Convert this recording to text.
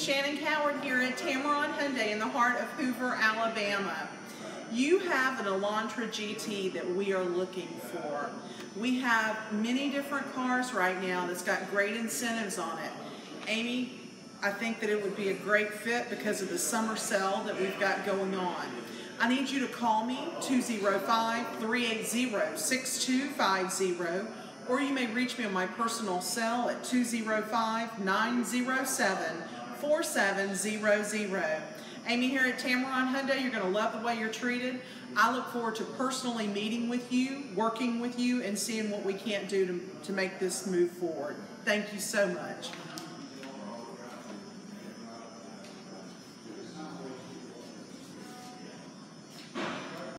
Shannon Coward here at Tameron Hyundai in the heart of Hoover, Alabama. You have an Elantra GT that we are looking for. We have many different cars right now that's got great incentives on it. Amy, I think that it would be a great fit because of the summer sale that we've got going on. I need you to call me, 205-380-6250, or you may reach me on my personal cell at 205-907-4700. Amy here at Tameron Hyundai, you're going to love the way you're treated. I look forward to personally meeting with you, working with you, and seeing what we can't do to make this move forward. Thank you so much.